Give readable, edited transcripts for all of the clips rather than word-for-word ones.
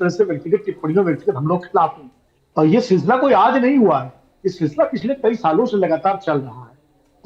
तरह से व्यक्तिगत टिप्पणियों, व्यक्तिगत हमलों के खिलाफ हुई। और ये सिलसिला कोई आज नहीं हुआ है, ये सिलसिला पिछले कई सालों से लगातार चल रहा है।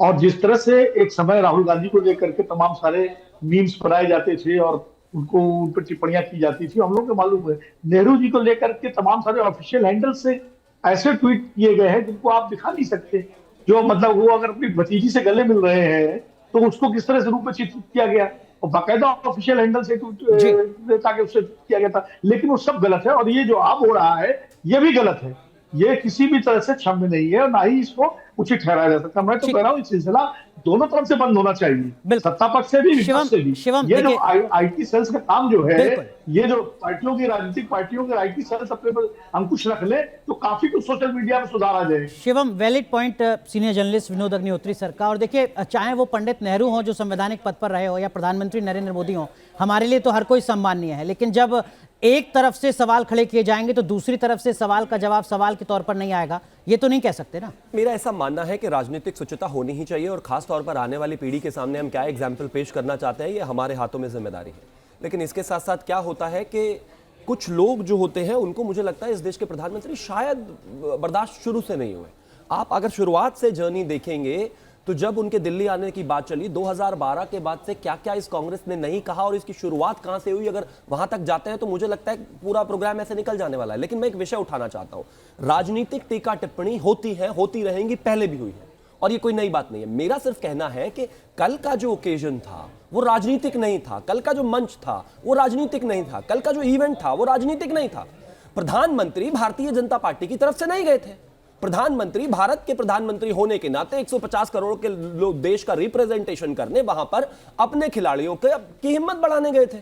और जिस तरह से एक समय राहुल गांधी को लेकर के तमाम सारे मीम्स बनाए जाते थे और उनको उन पर टिप्पणियां की जाती थी, हम लोग को मालूम है। नेहरू जी को लेकर के तमाम सारे ऑफिशियल हैंडल से ऐसे ट्वीट किए गए हैं जिनको आप दिखा नहीं सकते। जो मतलब वो अगर अपनी भतीजी से गले मिल रहे हैं तो उसको किस तरह से रूप में चित्रित किया गया, और बाकायदा ऑफिशियल हैंडल से जी। नेता के उससे किया गया था। लेकिन वो सब गलत है, और ये जो अब हो रहा है ये भी गलत है। ये किसी भी तरह से क्षम्य नहीं है और ना ही इसको उचित ठहराया जा सकता। मैं तो ठीक। कह रहा हूँ, ये सिलसिला दोनों तरफ से बंद होना चाहिए, बिल्कुल। सत्ता पक्ष से भी, विपक्ष से भी। शिवम ये जो देखिए, आईटी सेल्स का काम जो है, बिल्कुल ये जो पार्टियों की, राजनीतिक पार्टियों के आईटी सेल्स अपने पर अंकुश रख ले तो काफी कुछ सोशल मीडिया में सुधार आ जाएगा। Shivam, valid point senior journalist Vinod Agnihotri sir का। और देखिए, चाहे वो पंडित नेहरू हो जो संवैधानिक पद पर रहे हो, या प्रधानमंत्री नरेंद्र मोदी हो, हमारे लिए तो हर कोई सम्मानीय है। लेकिन जब एक तरफ से सवाल खड़े किए जाएंगे तो दूसरी तरफ से सवाल का जवाब सवाल के तौर पर नहीं आएगा, ये तो नहीं कह सकते ना। मेरा ऐसा मानना है कि राजनीतिक स्वच्छता होनी ही चाहिए, और खास तौर पर आने वाली पीढ़ी के सामने हम क्या एग्जाम्पल पेश करना चाहते हैं, ये हमारे हाथों में जिम्मेदारी है। लेकिन इसके साथ साथ क्या होता है कि कुछ लोग जो होते हैं उनको, मुझे लगता है इस देश के प्रधानमंत्री शायद बर्दाश्त शुरू से नहीं हुए। आप अगर शुरुआत से जर्नी देखेंगे तो जब उनके दिल्ली आने की बात चली 2012 के बाद से क्या क्या इस कांग्रेस ने नहीं कहा और इसकी शुरुआत कहां से हुई, अगर वहां तक जाते हैं तो मुझे लगता है पूरा प्रोग्राम ऐसे निकल जाने वाला है। लेकिन मैं एक विषय उठाना चाहता हूं, राजनीतिक टीका टिप्पणी होती है, होती रहेंगी, पहले भी हुई है, और ये कोई नई बात नहीं है। मेरा सिर्फ कहना है कि कल का जो ओकेजन था वो राजनीतिक नहीं था, कल का जो मंच था वो राजनीतिक नहीं था, कल का जो इवेंट था वो राजनीतिक नहीं था। प्रधानमंत्री भारतीय जनता पार्टी की तरफ से नहीं गए थे। प्रधानमंत्री भारत के प्रधानमंत्री होने के नाते 150 करोड़ के लोग देश का रिप्रेजेंटेशन करने वहां पर अपने खिलाड़ियों की हिम्मत बढ़ाने गए थे,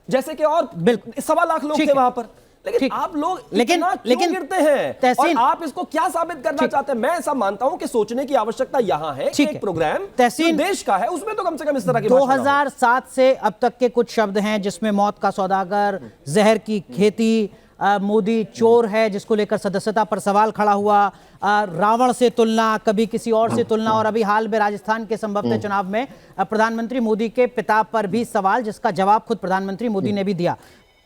जैसे कि और 1.25 लाख लोग थे वहां पर। लेकिन आप लोग लेकिन गिरते हैं, और आप इसको क्या साबित करना चाहते हैं? मैं ऐसा मानता हूं कि सोचने की आवश्यकता यहां है कि एक प्रोग्राम देश का है, उसमें तो कम से कम इस तरह की 2007 से अब तक के कुछ शब्द हैं जिसमें मौत का सौदागर, जहर की खेती, मोदी चोर है जिसको लेकर सदस्यता पर सवाल खड़ा हुआ, रावण से तुलना, कभी किसी और से तुलना, और अभी हाल में राजस्थान के संभवतः चुनाव में प्रधानमंत्री मोदी के पिता पर भी सवाल, जिसका जवाब खुद प्रधानमंत्री मोदी ने भी दिया।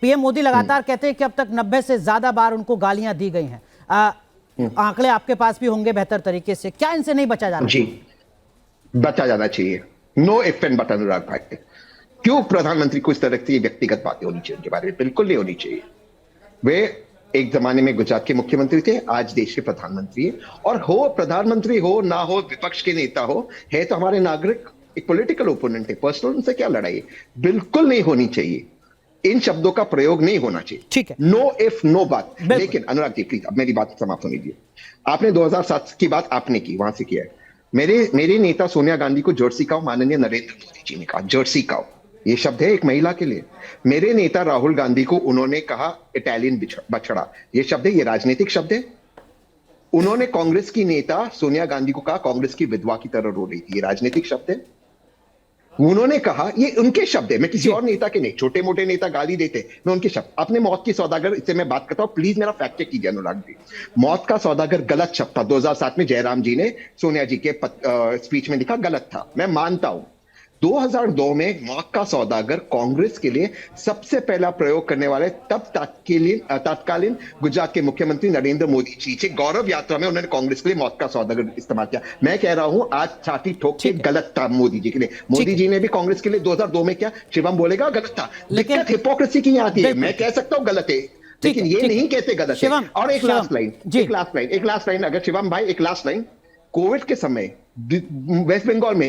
पीएम मोदी लगातार कहते हैं कि अब तक 90 से ज्यादा बार उनको गालियां दी गई हैं। आंकड़े आपके पास भी होंगे बेहतर तरीके से, क्या इनसे नहीं बचा जाना? जी, बचा जाना चाहिए। नो इफ एंड बट, अनुराग भाई। क्यों प्रधानमंत्री को इस तरह की व्यक्तिगत बातें होनी चाहिए उनके बारे में? बिल्कुल नहीं होनी चाहिए। वे एक जमाने में गुजरात के मुख्यमंत्री थे, आज देश के प्रधानमंत्री हैं। और हो प्रधानमंत्री हो ना हो, विपक्ष के नेता हो, है तो हमारे नागरिक, एक पॉलिटिकल ओपोनेंट है, पर्सनल उनसे क्या लड़ाई है? बिल्कुल नहीं होनी चाहिए। इन शब्दों का प्रयोग नहीं होना चाहिए। ठीक है, नो इफ नो बात। लेकिन अनुराग जी प्लीज, अब मेरी बात समाप्त होने दीजिए। आपने 2007 की बात आपने की, वहां से किया है। मेरे नेता सोनिया गांधी को जर्सी काऊ माननीय नरेंद्र मोदी जी ने कहा, जर्सी काऊ ये शब्द है एक महिला के लिए। मेरे नेता राहुल गांधी को उन्होंने कहा इटालियन बछड़ा, ये शब्द है, ये राजनीतिक शब्द है। उन्होंने कांग्रेस की नेता सोनिया गांधी को कहा कांग्रेस की विधवा की तरह रो रही थी, ये राजनीतिक शब्द है। उन्होंने कहा, ये उनके शब्द है, मैं किसी और नेता के नहीं। छोटे मोटे नेता गाली देते, मैं उनके शब्द। अपने मौत की सौदागर, इससे मैं बात करता हूं, प्लीज मेरा फैक्ट चेक कीजिए अनुराग जी। मौत का सौदागर गलत शब्द था, 2007 में जयराम जी ने सोनिया जी के स्पीच में लिखा, गलत था, मैं मानता हूं। 2002 में मौत का सौदागर कांग्रेस के लिए सबसे पहला प्रयोग करने वाले तब तत्कालीन गुजरात के मुख्यमंत्री नरेंद्र मोदी जी थे। गौरव यात्रा में उन्होंने कांग्रेस के लिए मौत का सौदागर इस्तेमाल किया। मैं कह रहा हूं आज छाती ठोक के गलत था मोदी जी के लिए। मोदी जी ने भी कांग्रेस के लिए 2002 में क्या, शिवम बोलेगा गलत था। लेकिन हिपोक्रेसी की आती है, मैं कह सकता हूं गलत है, लेकिन ये नहीं कहते गलत है। और एक लास्ट लाइन, अगर शिवम भाई, एक लास्ट लाइन। कोविड के समय वेस्ट बंगाल में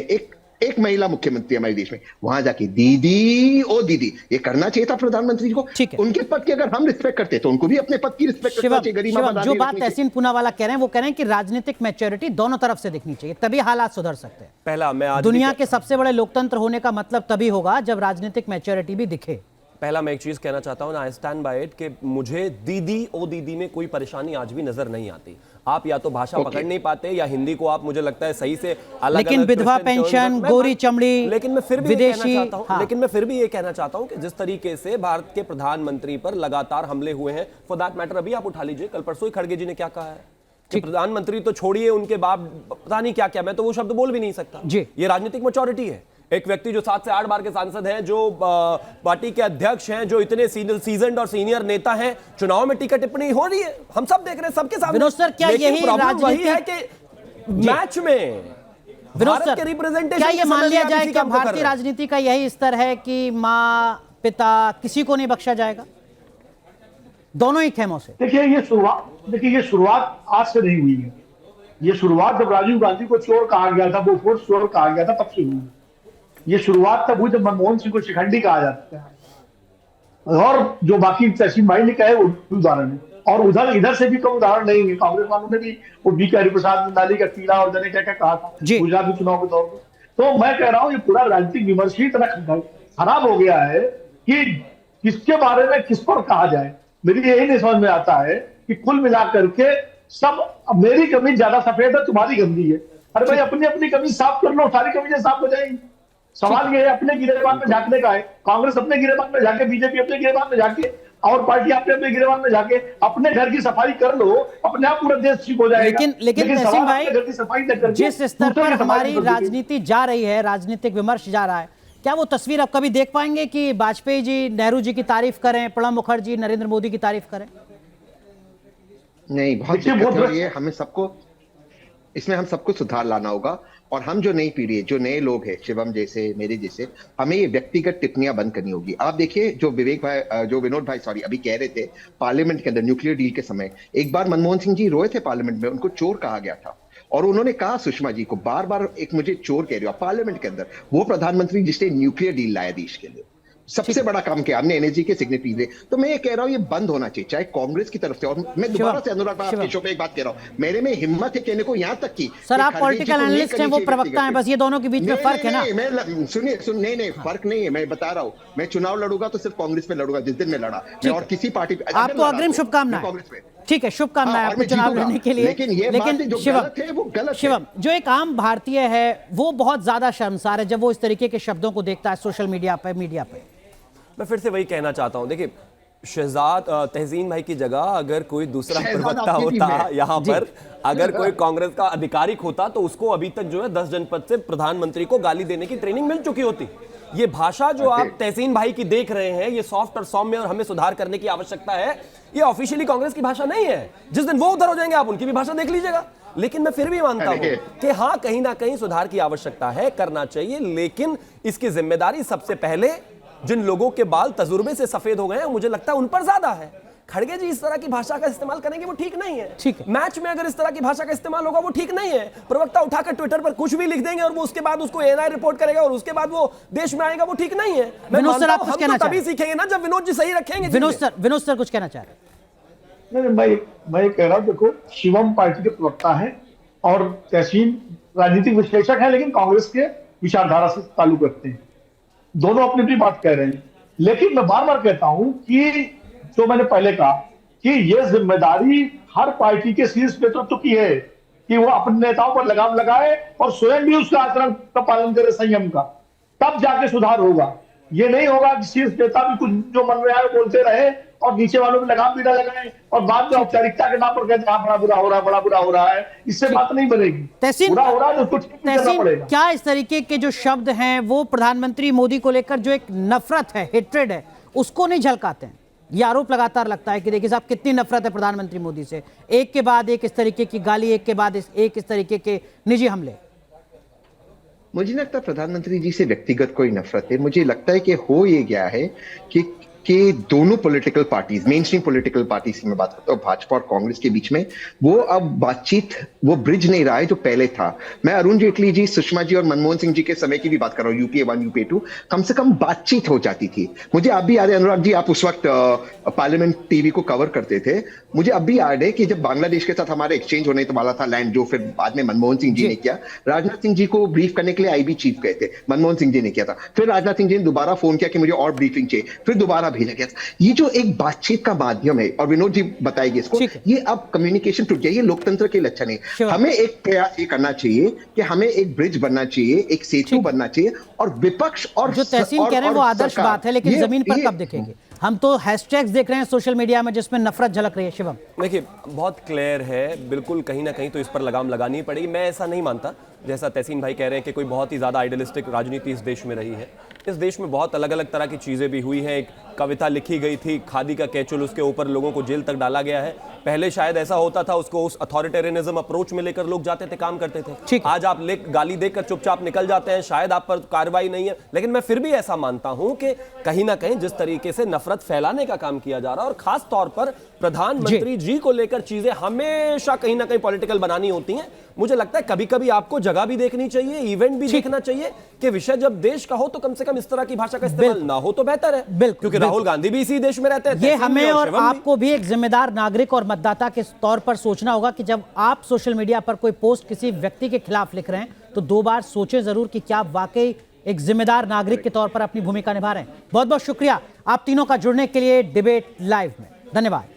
एक महिला मुख्यमंत्री हमारे देश में, वहां जाके दीदी ओ दीदी, ये करना चाहिए था प्रधानमंत्री को। उनके पद की अगर हम रिस्पेक्ट करते तो उनको भी अपने पद की रिस्पेक्ट करना चाहिए। गरिमा जो बात तहसीन पूनावाला कह रहे हैं, वो कह रहे हैं कि राजनीतिक मैच्योरिटी दोनों तरफ से दिखनी चाहिए, तभी हालात सुधर सकते हैं। पहला, मैं दुनिया के सबसे बड़े लोकतंत्र होने का मतलब तभी होगा जब राजनीतिक मैच्योरिटी भी दिखे। पहला मैं एक चीज कहना चाहता हूं, आई स्टैंड बाय इट, कि मुझे दीदी ओ दीदी में कोई परेशानी आज भी नजर नहीं आती। आप या तो भाषा पकड़ नहीं पाते, या हिंदी को आप, मुझे लगता है, सही से अलग, लेकिन विधवा पेंशन, गोरी चमड़ी, लेकिन मैं फिर भी विदेशी, लेकिन मैं फिर भी ये कहना चाहता हूं कि जिस तरीके से भारत के प्रधानमंत्री पर लगातार हमले हुए हैं, फॉर दैट मैटर अभी आप उठा लीजिए, कल परसों ही खड़गे जी ने क्या कहा है कि प्रधानमंत्री तो छोड़िए, उनके बाप पता नहीं क्या क्या, मैं तो वो शब्द बोल भी नहीं सकता। ये राजनीतिक मैच्योरिटी है। एक व्यक्ति जो 7 से 8 बार के सांसद हैं, जो पार्टी के अध्यक्ष हैं, जो इतने सीजन्ड और सीनियर नेता हैं, चुनाव में टीका टिप्पणी हो रही है, हम सब देख रहे हैं, सबके सामने। विनोद सर, क्या यही प्रॉब्लम वही है कि मैच में विनोद भारत सर, के रिप्रेजेंटेशन क्या ये मान लिया जाए इसी कि काम को कर भारतीय रहे हैं। राजनीति का यही स्तर है कि माँ पिता किसी को नहीं बख्शा जाएगा, दोनों ही खेमों से? देखिए ये शुरुआत आज से नहीं हुई है। ये शुरुआत जब राजीव गांधी को चोर कहा गया था, बोफोर्स चोर कहा गया था, तब से हुई। ये शुरुआत तब हुई जब मनमोहन सिंह को शिखंडी कहा जाता है। और जो बाकी तहसीन भाई ने कहे वो उदाहरण है, और इधर से भी कम उदाहरण नहीं है। कांग्रेस वालों ने भी वो बी.के. हरिप्रसाद नाली का कीड़ा और जाने क्या क्या कहा था गुजरात के चुनाव के दौर में। तो मैं कह रहा हूँ ये पूरा राजनीतिक विमर्श ही इतना खराब हो गया है कि किसके बारे में किस पर कहा जाए। मेरी यही नहीं समझ में आता है कि कुल मिलाकर के सब मेरी कमीज ज्यादा सफेद है, तुम्हारी गंदी है। अरे भाई अपनी अपनी कमीज साफ कर लो, सारी कमीजें साफ हो जाएंगी। सवाल ये है अपने गिरेबान में झांकने का है। कांग्रेस अपने गिरेबान में झांके, बीजेपी अपने गिरेबान में झांके, और पार्टी अपने अपने गिरेबान में जाके अपने घर की सफाई कर लो, अपने आप पूरा देश ठीक हो जाएगा। लेकिन तहसीन भाई, घर की सफाई न करके जिस स्तर पर हमारी राजनीति जा रही है, राजनीतिक विमर्श जा रहा है, क्या वो तस्वीर आप कभी देख पाएंगे कि वाजपेयी जी नेहरू जी की तारीफ करें, प्रणब मुखर्जी नरेंद्र मोदी की तारीफ करें? नहीं, बहुत दिक्कत है। ये हमें सबको इसमें हम सबको सुधार लाना होगा, और हम जो नई पीढ़ी है, जो नए लोग हैं, शिवम जैसे, मेरे जैसे, हमें ये व्यक्तिगत टिप्पणियां बंद करनी होगी। आप देखिए जो विनोद भाई अभी कह रहे थे, पार्लियामेंट के अंदर न्यूक्लियर डील के समय एक बार मनमोहन सिंह जी रोए थे पार्लियामेंट में, उनको चोर कहा गया था, और उन्होंने कहा सुषमा जी को बार बार, एक मुझे चोर कह रहे हो पार्लियामेंट के अंदर। वो प्रधानमंत्री जिसने न्यूक्लियर डील लाया देश के लिए, सबसे बड़ा काम किया हमने, एनर्जी के सिग्नेटरी थे। तो मैं ये कह रहा हूं ये बंद होना चाहिए, चाहे कांग्रेस की तरफ से। और मैं दोबारा से अनुराग भाई आपके शो पे एक बात कह रहा हूं, मेरे में हिम्मत है कहने को यहां तक की सर आप पॉलिटिकल एनालिस्ट हैं, वो प्रवक्ता हैं, बस ये दोनों के बीच में फर्क है ना। मैं सुनिए नहीं फर्क नहीं है, मैं बता रहा हूं, मैं चुनाव लड़ूंगा तो सिर्फ कांग्रेस पे लड़ूंगा जिस दिन मैं लड़ा, और किसी पार्टी पे। आपको अग्रिम शुभकामनाएं, कांग्रेस पे ठीक है, शुभकामनाएं आपको चुनाव लड़ने के लिए। लेकिन शिवम जो एक आम भारतीय है वो बहुत ज्यादा शर्मसार है जब वो इस तरीके के शब्दों को देखता है सोशल मीडिया पे, मीडिया पे। मैं फिर से वही कहना चाहता हूं, देखिए शहजाद तहसीन भाई की जगह अगर कोई दूसरा प्रवक्ता होता यहाँ पर, अगर कोई कांग्रेस का आधिकारिक होता, तो उसको अभी तक जो है 10 जनपद से प्रधानमंत्री को गाली देने की ट्रेनिंग मिल चुकी होती। ये भाषा जो आप तहसीन भाई की देख रहे हैं, ये सॉफ्ट और सौम्य और हमें सुधार करने की आवश्यकता है, ये ऑफिशियली कांग्रेस की भाषा नहीं है। जिस दिन वो उधर हो जाएंगे आप उनकी भी भाषा देख लीजिएगा। लेकिन मैं फिर भी मानता हूं कि हाँ, कहीं ना कहीं सुधार की आवश्यकता है, करना चाहिए, लेकिन इसकी जिम्मेदारी सबसे पहले जिन लोगों के बाल तजुर्बे से सफेद हो गए हैं, मुझे लगता है उन पर ज्यादा है। खड़गे जी इस तरह की भाषा का इस्तेमाल करेंगे वो ठीक नहीं है। ठीक है। मैच में अगर इस तरह की भाषा का इस्तेमाल होगा वो ठीक नहीं है। प्रवक्ता उठाकर ट्विटर पर कुछ भी लिख देंगे और वो उसके बाद उसको एएनआई रिपोर्ट करेगा और उसके बाद वो देश में आएगा, वो ठीक नहीं है। मैं विनोद सर आप कुछ कहना तभी सीखेंगे ना जब विनोद जी सही रखेंगे। विनोद सर कुछ कहना चाह रहे हैं? मैं कह रहा हूं, देखो शिवम पार्टी के प्रवक्ता है और तहसीन राजनीतिक विश्लेषक है, लेकिन कांग्रेस के विचारधारा से ताल्लुक रखते हैं। दोनों अपनी अपनी बात कह रहे हैं, लेकिन मैं बार बार कहता हूं कि जो मैंने पहले कहा कि यह जिम्मेदारी हर पार्टी के शीर्ष नेतृत्व की है कि वो अपने नेताओं पर लगाम लगाए और स्वयं भी उसका आचरण का पालन करे, संयम का, तब जाके सुधार होगा। ये नहीं होगा कि शीर्ष नेता भी कुछ जो मन में आए बोलते रहे और नीचे वालों में लगाम भी ना लगाए और बाद में औपचारिकता के नाम पर कहते हैं बड़ा बुरा हो रहा है, बड़ा बुरा हो रहा है। इससे बात नहीं बनेगी। बुरा हो रहा है तो कुछ करना पड़ेगा। क्या इस तरीके के जो शब्द हैं वो प्रधानमंत्री मोदी को लेकर जो एक नफरत है, हेट्रेड है, उसको नहीं झलकाते हैं? ये आरोप लगातार लगता है कि देखिए साहब कितनी नफरत है प्रधानमंत्री मोदी से, एक के बाद एक इस तरीके की गाली, एक के बाद एक इस तरीके के निजी हमले। मुझे लगता है प्रधानमंत्री जी से व्यक्तिगत कोई नफरत है। मुझे लगता है कि हो ये गया है कि दोनों political parties, main stream political parties की मैं बात करता हूँ, भाजपा और कांग्रेस के बीच में वो अब बातचीत, वो ब्रिज नहीं रहा है जो पहले था। मैं अरुण जेटली जी, सुषमा जी और मनमोहन सिंह जी के समय की भी बात कर रहा हूँ, यूपीए 1 यूपीए 2, कम से कम बातचीत हो जाती थी। मुझे अब भी याद है अनुराग जी, आप उस वक्त पार्लियामेंट टीवी को कवर करते थे, मुझे अब भी याद है कि जब बांग्लादेश के साथ हमारा एक्सचेंज होने वाला था लैंड, जो फिर बाद में मनमोहन सिंह जी ने किया, राजनाथ सिंह जी को ब्रीफ करने के लिए आईबी चीफ गए थे, मनमोहन सिंह जी ने किया था, फिर राजनाथ सिंह जी ने दोबारा फोन किया कि मुझे और ब्रीफिंग चाहिए, फिर दोबारा भेजा गया था। ये जो एक बातचीत का माध्यम है, और विनोद जी बताएंगे इसको, ये अब कम्युनिकेशन टूट गया, ये लोकतंत्र के लक्षण है। हमें एक प्रयास ये करना चाहिए कि हमें एक ब्रिज बनना चाहिए, एक सेतु बनना चाहिए, और विपक्ष और जो तहसीन कह रहे हैं वो आदर्श बात है, लेकिन जमीन पर कब दिखेंगे? हम तो हैशटैग्स देख रहे हैं सोशल मीडिया में जिसमें नफरत झलक रही है। शिवम देखिए बहुत क्लियर है, बिल्कुल कहीं ना कहीं तो इस पर लगाम लगानी पड़ेगी। मैं ऐसा नहीं मानता जैसा तहसीन भाई कह रहे हैं कि कोई बहुत ही ज़्यादा आइडियलिस्टिक राजनीति इस देश में रही है। इस देश में बहुत अलग अलग तरह की चीज़ें भी हुई हैं। एक कविता लिखी गई थी खादी का कैचुल, उसके ऊपर लोगों को जेल तक डाला गया है। पहले शायद ऐसा होता था, उसको उस अथॉरिटेरियनिज्म अप्रोच में लेकर लोग जाते थे, काम करते थे। आज आप गाली देकर चुपचाप निकल जाते हैं, शायद आप पर कार्रवाई नहीं है, लेकिन मैं फिर भी ऐसा मानता हूं कि कहीं ना कहीं जिस तरीके से नफरत फैलाने का काम किया जा रहा है, और खास तौर पर प्रधानमंत्री जी को लेकर चीजें हमेशा कहीं ना कहीं पॉलिटिकल बनानी होती हैं। मुझे लगता है कभी कभी आपको जगह भी देखनी चाहिए, इवेंट भी देखना चाहिए कि विषय जब देश का हो तो कम से कम इस तरह की भाषा का इस्तेमाल ना हो तो बेहतर है, क्योंकि राहुल गांधी भी इसी देश में रहते हैं। ये हमें और आपको भी एक जिम्मेदार नागरिक और मतदाता के तौर पर सोचना होगा कि जब आप सोशल मीडिया पर कोई पोस्ट किसी व्यक्ति के खिलाफ लिख रहे हैं तो 2 बार सोचें जरूर कि क्या वाकई एक जिम्मेदार नागरिक के तौर पर अपनी भूमिका निभा रहे हैं। बहुत बहुत शुक्रिया आप तीनों का जुड़ने के लिए डिबेट लाइव में। धन्यवाद।